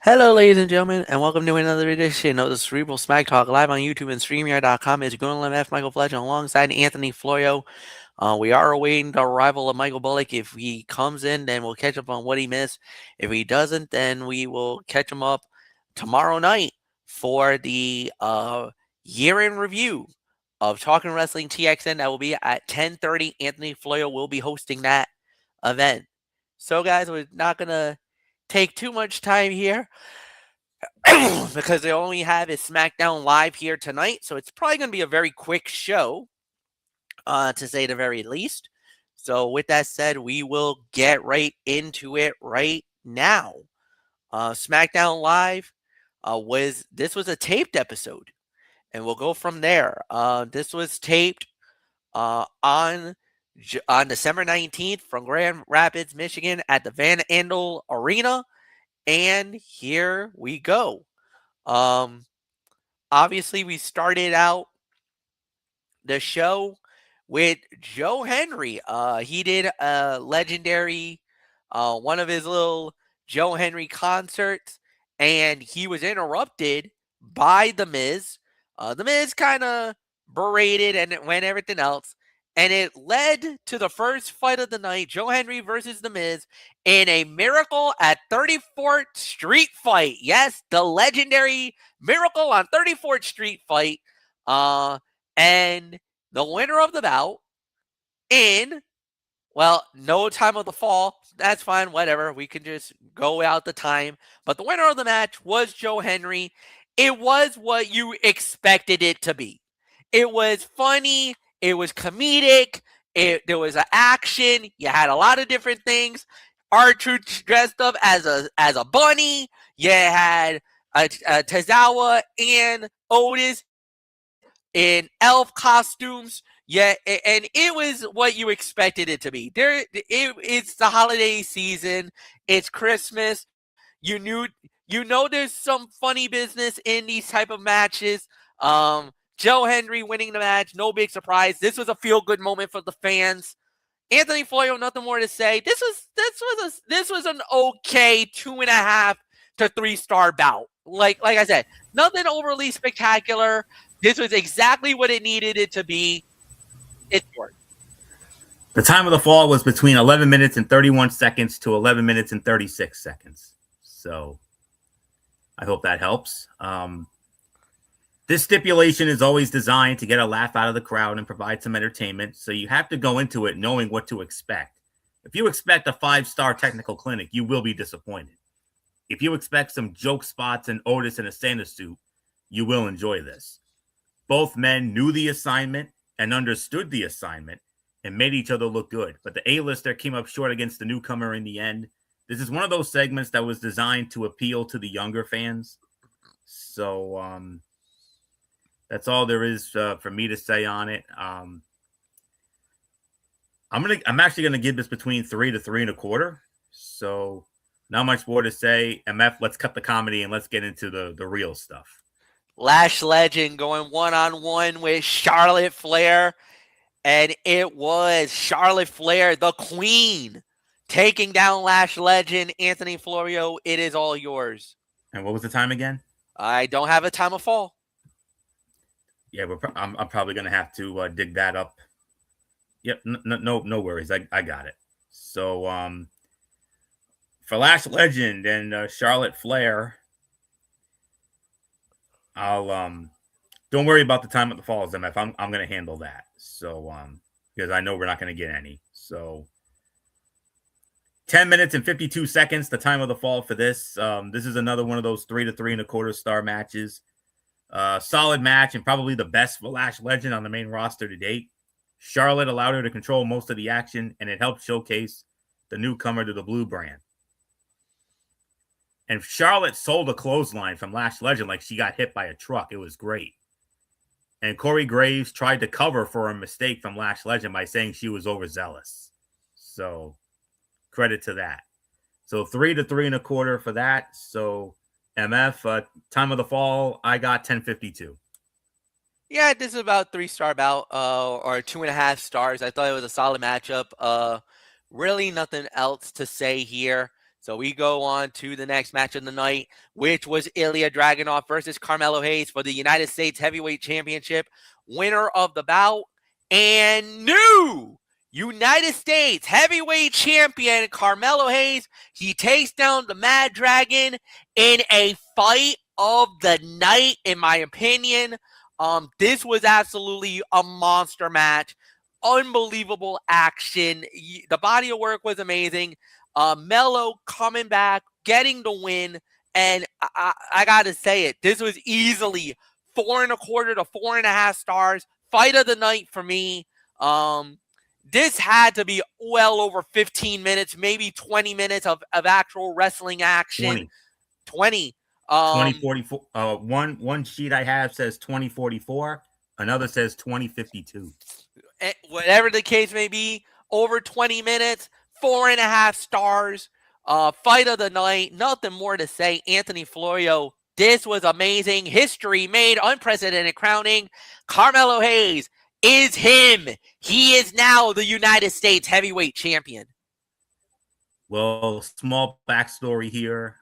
Hello, ladies and gentlemen, and welcome to another edition of the Cerebral Smack Talk live on YouTube and StreamYard.com. It's Gwendolyn F. Michael Fletcher alongside Anthony Florio. We are awaiting the arrival of Michael Bullock. If he comes in, then we'll catch up on what he missed. If he doesn't, then we will catch him up tomorrow night for the year-in review of Talking Wrestling TXN. That will be at 10:30. Anthony Florio will be hosting that event. So, guys, we're not going to take too much time here because they only have is Smackdown live here tonight. So it's probably going to be a very quick show, to say the very least. So with that said, we will get right into it right now. Smackdown Live was a taped episode, and we'll go from there. This was taped on December 19th from Grand Rapids, Michigan at the Van Andel Arena. And here we go. Obviously, we started out the show with Joe Henry. He did a legendary, one of his little Joe Henry concerts, and he was interrupted by The Miz. The Miz kind of berated and it went everything else. And it led to the first fight of the night, Joe Henry versus The Miz, in a Miracle at 34th Street fight. Yes, the legendary Miracle on 34th Street fight. And the winner of the bout in, well, no time of the fall. That's fine, whatever. We can just go out the time. But the winner of the match was Joe Henry. It was what you expected it to be. It was funny. It was comedic. There was an action. You had a lot of different things. R-Truth dressed up as a bunny. You had Tozawa and Otis in elf costumes. Yeah, and it was what you expected it to be. It's the holiday season. It's Christmas. You know there's some funny business in these type of matches. Joe Henry winning the match, no big surprise. This was a feel-good moment for the fans. Anthony Florio, nothing more to say. This was an okay 2.5 to 3-star bout. Like I said, nothing overly spectacular. This was exactly what it needed it to be. It's worked. The time of the fall was between 11 minutes and 31 seconds to 11 minutes and 36 seconds. So I hope that helps. This stipulation is always designed to get a laugh out of the crowd and provide some entertainment, so you have to go into it knowing what to expect. If you expect a 5-star technical clinic, you will be disappointed. If you expect some joke spots and Otis in a Santa suit, you will enjoy this. Both men knew the assignment and understood the assignment and made each other look good, but the A-lister came up short against the newcomer in the end. This is one of those segments that was designed to appeal to the younger fans. So, that's all there is for me to say on it. I'm actually gonna give this between 3 to 3.25. So not much more to say. MF, let's cut the comedy and let's get into the real stuff. Lash Legend going one-on-one with Charlotte Flair, and it was Charlotte Flair, the queen, taking down Lash Legend. Anthony Florio, it is all yours. And what was the time again? I don't have a time of fall. Yeah, I'm probably gonna have to dig that up. Yep, no worries. I got it. So for Lash Legend and Charlotte Flair, I'll don't worry about the time at the falls, MF. I'm gonna handle that. So because I know we're not gonna get any. So 10 minutes and 52 seconds, the time of the fall for this. This is another one of those 3 to 3.25 star matches. Solid match and probably the best for Lash Legend on the main roster to date. Charlotte allowed her to control most of the action, and it helped showcase the newcomer to the blue brand. And Charlotte sold a clothesline from Lash Legend like she got hit by a truck. It was great. And Corey Graves tried to cover for a mistake from Lash Legend by saying she was overzealous. So credit to that. So 3 to 3.25 for that. So MF, time of the fall, I got 10.52. Yeah, this is about 3-star bout, or 2.5 stars. I thought it was a solid matchup. Really nothing else to say here. So we go on to the next match of the night, which was Ilya Dragunov versus Carmelo Hayes for the United States Heavyweight Championship. Winner of the bout and new United States Heavyweight Champion Carmelo Hayes. He takes down the Mad Dragon in a fight of the night, in my opinion. This was absolutely a monster match. Unbelievable action. The body of work was amazing. Melo coming back, getting the win, and I gotta say it. This was easily 4.25 to 4.5 stars. Fight of the night for me. This had to be well over 15 minutes, maybe 20 minutes of actual wrestling action. 20. 2044. One sheet I have says 2044. Another says 2052. Whatever the case may be, over 20 minutes, 4.5 stars. Fight of the night. Nothing more to say. Anthony Florio, this was amazing. History made, unprecedented crowning. Carmelo Hayes is him. He is now the United States Heavyweight Champion. Well, small backstory here.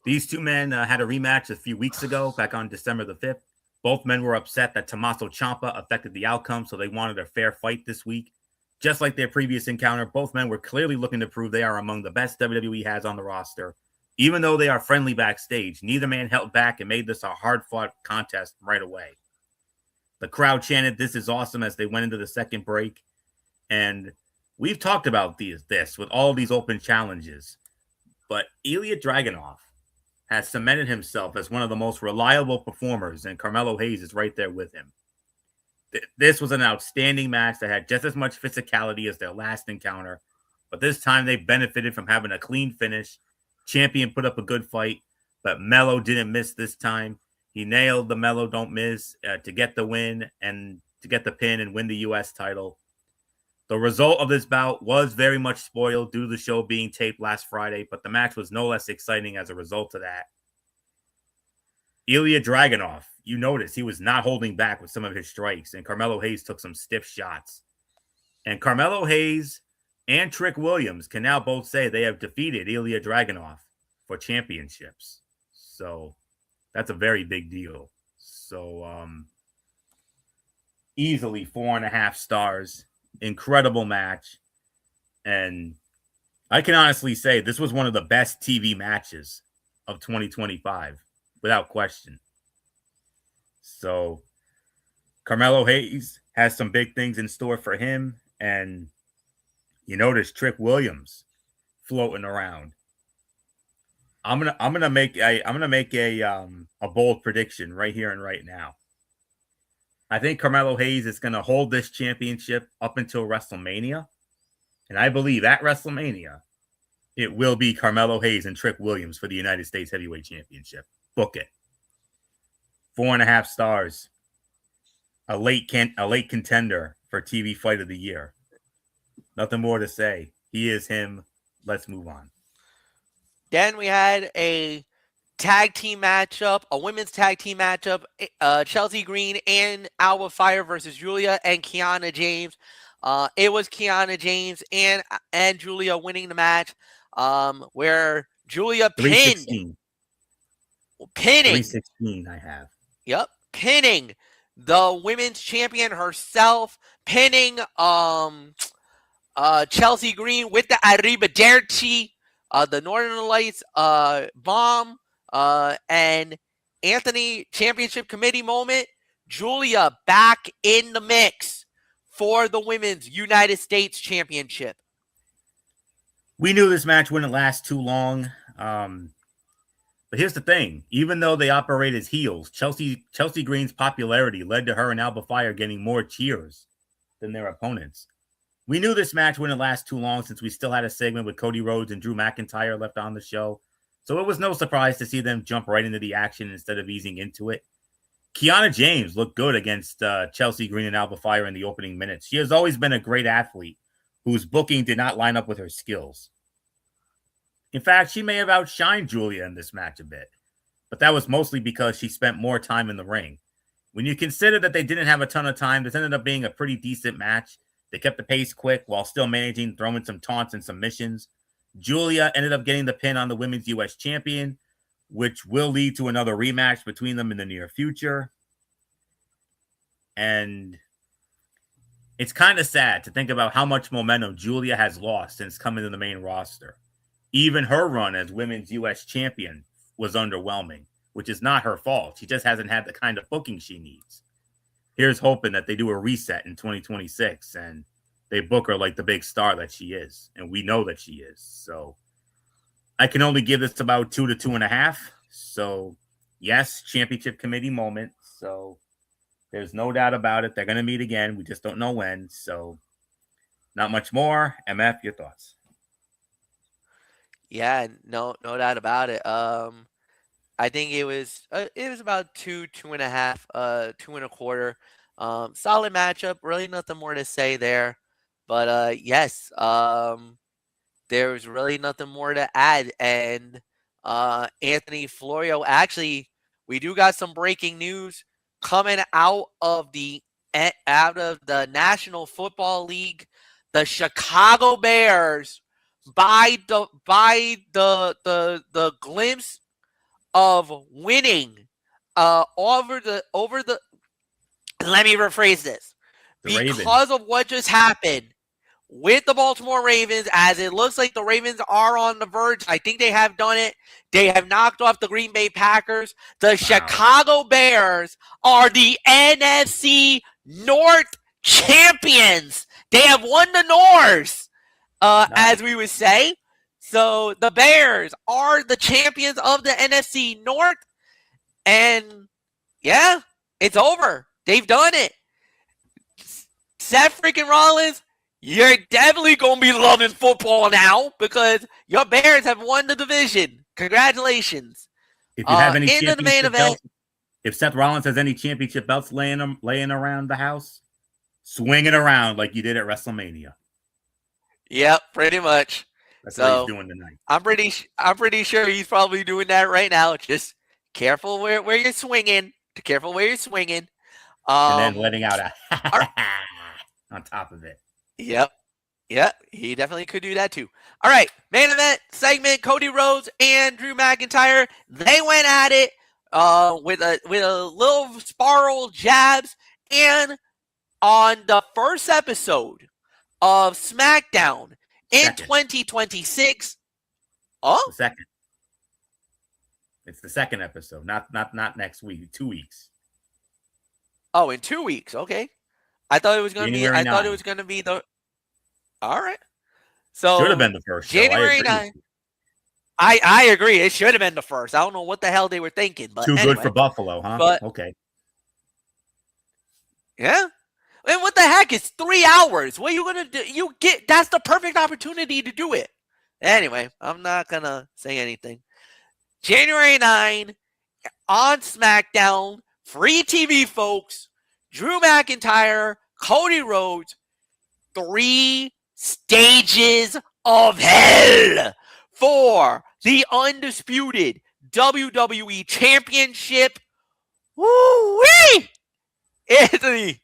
These two men had a rematch a few weeks ago, back on December the 5th. Both men were upset that Tommaso Ciampa affected the outcome, so they wanted a fair fight this week. Just like their previous encounter, both men were clearly looking to prove they are among the best WWE has on the roster. Even though they are friendly backstage, neither man held back and made this a hard-fought contest right away. The crowd chanted, "This is awesome," as they went into the second break. And we've talked about this with all these open challenges. But Ilya Dragunov has cemented himself as one of the most reliable performers, and Carmelo Hayes is right there with him. This was an outstanding match that had just as much physicality as their last encounter, but this time they benefited from having a clean finish. Champion put up a good fight, but Melo didn't miss this time. He nailed the Melo don't miss to get the win and to get the pin and win the U.S. title. The result of this bout was very much spoiled due to the show being taped last Friday, but the match was no less exciting as a result of that. Ilya Dragunov, you notice he was not holding back with some of his strikes, and Carmelo Hayes took some stiff shots. And Carmelo Hayes and Trick Williams can now both say they have defeated Ilya Dragunov for championships. So that's a very big deal. So easily 4.5 stars. Incredible match. And I can honestly say this was one of the best TV matches of 2025, without question. So Carmelo Hayes has some big things in store for him. And you notice Trick Williams floating around. I'm gonna make a bold prediction right here and right now. I think Carmelo Hayes is going to hold this championship up until WrestleMania. And I believe at WrestleMania, it will be Carmelo Hayes and Trick Williams for the United States Heavyweight Championship. Book it. 4.5 stars. A late contender for TV Fight of the Year. Nothing more to say. He is him. Let's move on. Then we had a tag team matchup, a women's tag team matchup, Chelsea Green and Alba Fire versus Julia and Kiana James. It was Kiana James and Julia winning the match, where Julia pinning 316 I have. Yep, pinning the women's champion herself, pinning Chelsea Green with the Arrivederci, the Northern Lights bomb. And Anthony Championship Committee moment, Julia back in the mix for the Women's United States Championship. We knew this match wouldn't last too long. But here's the thing. Even though they operate as heels, Chelsea Green's popularity led to her and Alba Fire getting more cheers than their opponents. We knew this match wouldn't last too long since we still had a segment with Cody Rhodes and Drew McIntyre left on the show. So it was no surprise to see them jump right into the action instead of easing into it. Kiana James looked good against Chelsea Green and Alba Fire in the opening minutes. She has always been a great athlete whose booking did not line up with her skills. In fact, she may have outshined Julia in this match a bit, but that was mostly because she spent more time in the ring. When you consider that they didn't have a ton of time, this ended up being a pretty decent match They kept the pace quick while still managing throwing some taunts and submissions. Julia ended up getting the pin on the women's U.S. champion, which will lead to another rematch between them in the near future. And it's kind of sad to think about how much momentum Julia has lost since coming to the main roster. Even her run as women's U.S. champion was underwhelming, which is not her fault. She just hasn't had the kind of booking she needs. Here's hoping that they do a reset in 2026 and they book her like the big star that she is. And we know that she is. So I can only give this about 2 to 2.5. So yes, championship committee moment. So there's no doubt about it. They're going to meet again. We just don't know when. So not much more. MF, your thoughts? Yeah, no doubt about it. I think it was about 2.5, 2.25. Solid matchup. Really nothing more to say there. But yes, there was really nothing more to add. And Anthony Florio, actually, we do got some breaking news coming out of the National Football League. The Chicago Bears, by the glimpse of winning over the let me rephrase this. Because of what just happened with the Baltimore Ravens, as it looks like the Ravens are on the verge. I think they have done it. They have knocked off the Green Bay Packers. The Chicago Bears are the NFC North champions. They have won the North, as we would say. So the Bears are the champions of the NFC North. And yeah, it's over. They've done it. Seth freaking Rollins, you're definitely going to be loving football now because your Bears have won the division. Congratulations. If you have any championship main belts, if Seth Rollins has any championship belts laying around the house, swing it around like you did at WrestleMania. Yep, pretty much. That's what he's doing tonight. I'm pretty sure he's probably doing that right now. Just careful where you're swinging. Careful where you're swinging. And then letting out a on top of it. Yep, he definitely could do that too. All right, main event segment: Cody Rhodes and Drew McIntyre. They went at it with a little spiral jabs, and on the first episode of Smackdown in 2026. Oh, the second. It's the second episode, not next week. 2 weeks. Oh, in 2 weeks. Okay, I thought it was going to be. I thought it was going to be the. All right. So should have been the first. January 9th. I agree. It should have been the first. I don't know what the hell they were thinking, but too anyway. Good for Buffalo, huh? But, okay. Yeah. And what the heck? It's 3 hours. What are you gonna do? That's the perfect opportunity to do it. Anyway, I'm not gonna say anything. January 9 on SmackDown, free TV, folks. Drew McIntyre, Cody Rhodes, 3 stages of hell for the undisputed WWE Championship. Woo-wee! Anthony,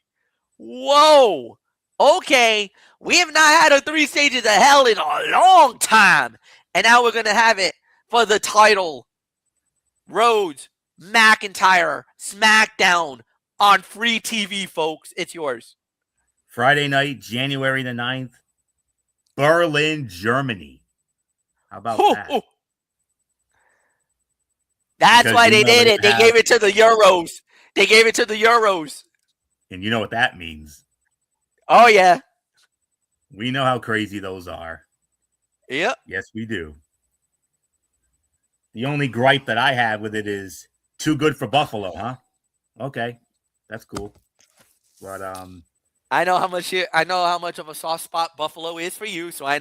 whoa. Okay, we have not had a 3 stages of hell in a long time. And now we're going to have it for the title. Rhodes, McIntyre, SmackDown on free TV, folks. It's yours. Friday night, January the 9th, Berlin, Germany. How about that? That's because why they did it. They gave it to the Euros. And you know what that means. Oh, yeah. We know how crazy those are. Yep. Yes, we do. The only gripe that I have with it is too good for Buffalo, huh? Okay. That's cool. But I know how much of a soft spot Buffalo is for you, so I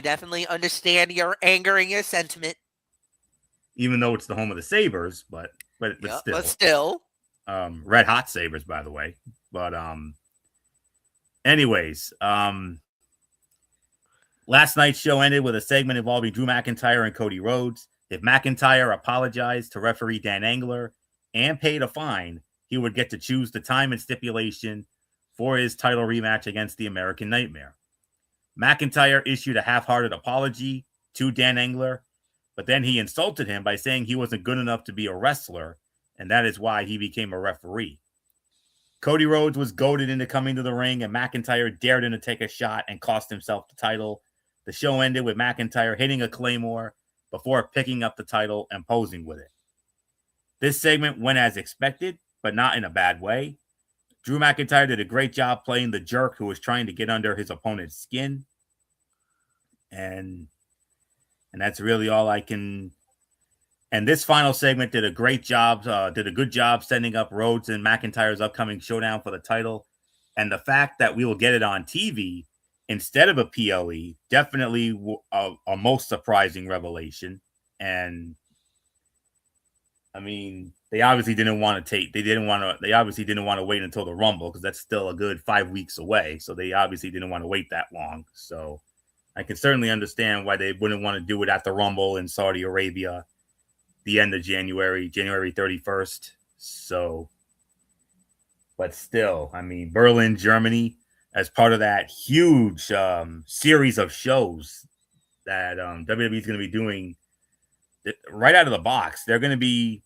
definitely understand your anger and your sentiment. Even though it's the home of the Sabres, but still. Red Hot Sabres, by the way. But anyways, last night's show ended with a segment involving Drew McIntyre and Cody Rhodes. If McIntyre apologized to referee Dan Engler and paid a fine, he would get to choose the time and stipulation for his title rematch against the American Nightmare. McIntyre issued a half-hearted apology to Dan Engler, but then he insulted him by saying he wasn't good enough to be a wrestler, and that is why he became a referee. Cody Rhodes was goaded into coming to the ring, and McIntyre dared him to take a shot and cost himself the title. The show ended with McIntyre hitting a Claymore before picking up the title and posing with it. This segment went as expected, but not in a bad way. Drew McIntyre did a great job playing the jerk who was trying to get under his opponent's skin. And that's really all I can. And this final segment did a great job, did a good job setting up Rhodes and McIntyre's upcoming showdown for the title. And the fact that we will get it on TV instead of a PLE, definitely a most surprising revelation. And I mean, they obviously didn't want to wait until the Rumble because that's still a good 5 weeks away. So they obviously didn't want to wait that long. So I can certainly understand why they wouldn't want to do it at the Rumble in Saudi Arabia, the end of January 31st. So, but still, I mean, Berlin, Germany, as part of that huge series of shows that WWE is going to be doing right out of the box. They're going to be,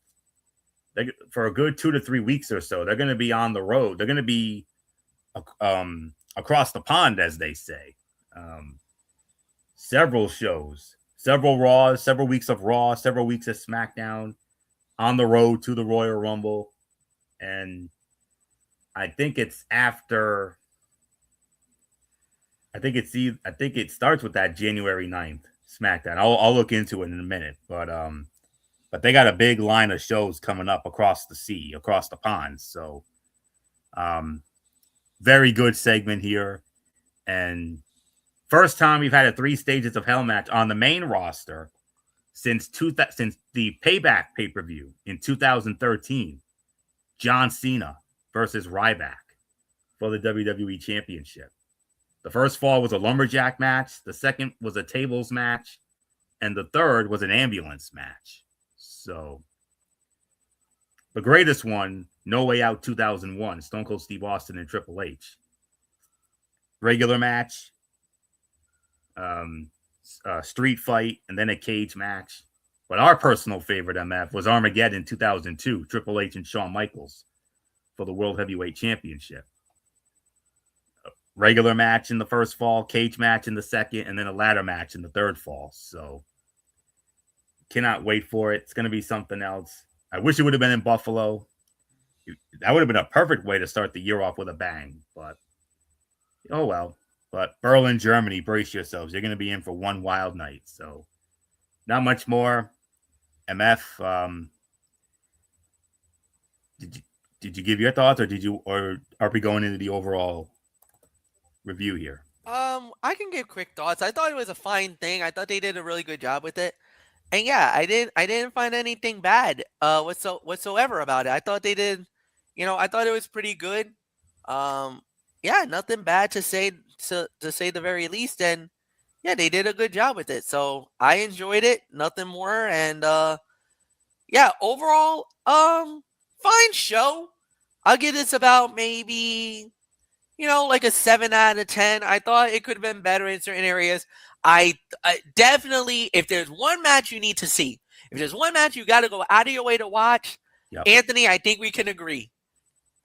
for a good 2 to 3 weeks or so, they're going to be on the road. They're going to be across the pond, as they say. Several shows, several Raws, several weeks of Raw, several weeks of SmackDown, on the road to the Royal Rumble. And I think it starts with that January 9th SmackDown. I'll look into it in a minute, but they got a big line of shows coming up across the sea, across the pond. So, very good segment here. And first time we've had a 3 stages of hell match on the main roster since the Payback pay-per-view in 2013. John Cena versus Ryback for the WWE Championship. The first fall was a lumberjack match. The second was a tables match. And the third was an ambulance match. So, the greatest one, No Way Out 2001, Stone Cold Steve Austin and Triple H. Regular match, street fight, and then a cage match. But our personal favorite MF was Armageddon 2002, Triple H and Shawn Michaels for the World Heavyweight Championship. Regular match in the first fall, cage match in the second, and then a ladder match in the third fall. So, cannot wait for it. It's going to be something else. I wish it would have been in Buffalo. That would have been a perfect way to start the year off with a bang. But, oh well. But Berlin, Germany, brace yourselves. You're going to be in for one wild night. So, not much more. MF, did you give your thoughts, or are we going into the overall review here? I can give quick thoughts. I thought it was a fine thing. I thought they did a really good job with it. And yeah, I didn't find anything bad whatsoever about it. I thought they did, I thought it was pretty good. Yeah, nothing bad to say the very least. And yeah, they did a good job with it. So I enjoyed it. Nothing more. And yeah, overall, fine show. I'll give this about maybe, like a 7 out of 10. I thought it could have been better in certain areas. I definitely, if there's one match you need to see, if there's one match you got to go out of your way to watch, Yep. Anthony, I think we can agree.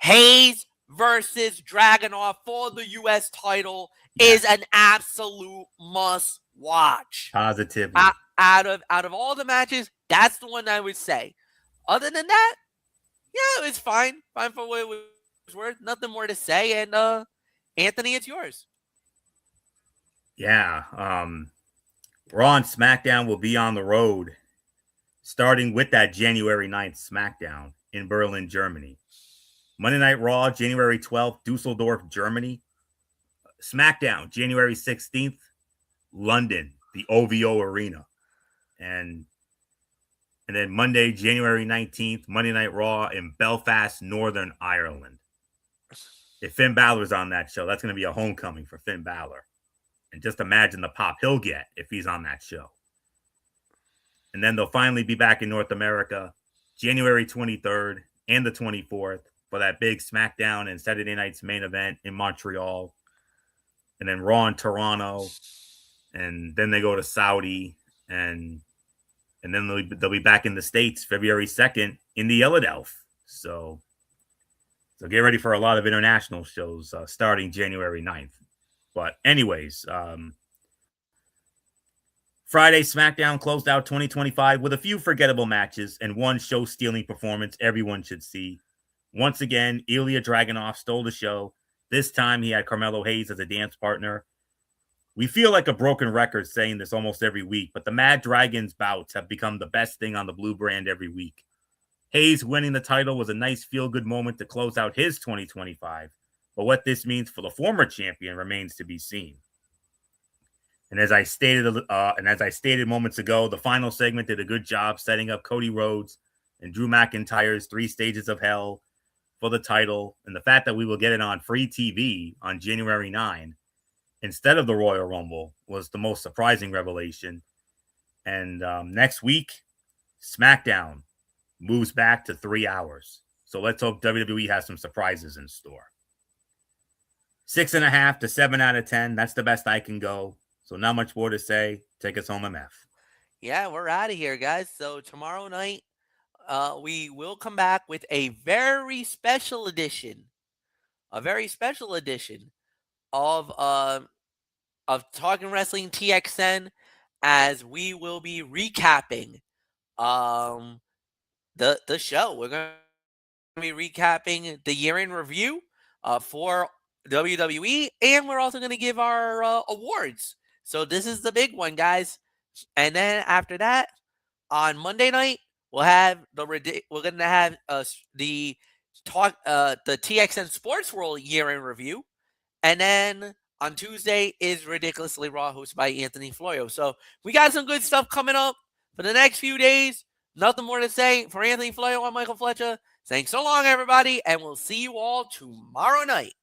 Hayes versus Dragunov for the U.S. title is an absolute must watch. Positively. Out of all the matches, that's the one I would say. Other than that, yeah, it was fine. Fine for what it was worth. Nothing more to say. And Anthony, it's yours. Yeah. Raw and SmackDown will be on the road starting with that January 9th SmackDown in Berlin, Germany. Monday Night Raw, January 12th, Dusseldorf, Germany. SmackDown, January 16th, London, the OVO Arena. And then Monday, January 19th, Monday Night Raw in Belfast, Northern Ireland. If Finn Balor's on that show, that's going to be a homecoming for Finn Balor. And just imagine the pop he'll get if he's on that show. And then they'll finally be back in North America, January 23rd and the 24th for that big SmackDown and Saturday night's main event in Montreal, and then Raw in Toronto, and then they go to Saudi, and then they'll be back in the States February 2nd in the Philadelphia. So get ready for a lot of international shows starting January 9th. But anyways, Friday SmackDown closed out 2025 with a few forgettable matches and one show-stealing performance everyone should see. Once again, Ilya Dragunov stole the show. This time he had Carmelo Hayes as a dance partner. We feel like a broken record saying this almost every week, but the Mad Dragons bouts have become the best thing on the blue brand every week. Hayes winning the title was a nice feel-good moment to close out his 2025, but what this means for the former champion remains to be seen. And as I stated moments ago, the final segment did a good job setting up Cody Rhodes and Drew McIntyre's 3 stages of hell for the title, and the fact that we will get it on free TV on January 9 instead of the Royal Rumble was the most surprising revelation. And next week, SmackDown moves back to 3 hours. So let's hope WWE has some surprises in store. 6.5 to 7 out of 10. That's the best I can go. So not much more to say. Take us home, MF. Yeah, we're out of here, guys. So tomorrow night, we will come back with a very special edition. Of Talking Wrestling TXN, as we will be recapping the show. We're going to be recapping the year in review for WWE, and we're also going to give our awards. So this is the big one, guys. And then after that, on Monday night, we'll have the TXN Sports World year in review, and then on Tuesday is Ridiculously Raw, hosted by Anthony Florio. So we got some good stuff coming up for the next few days. Nothing more to say. For Anthony Florio, I'm Michael Fletcher. Thanks so long, everybody, and we'll see you all tomorrow night.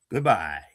Goodbye.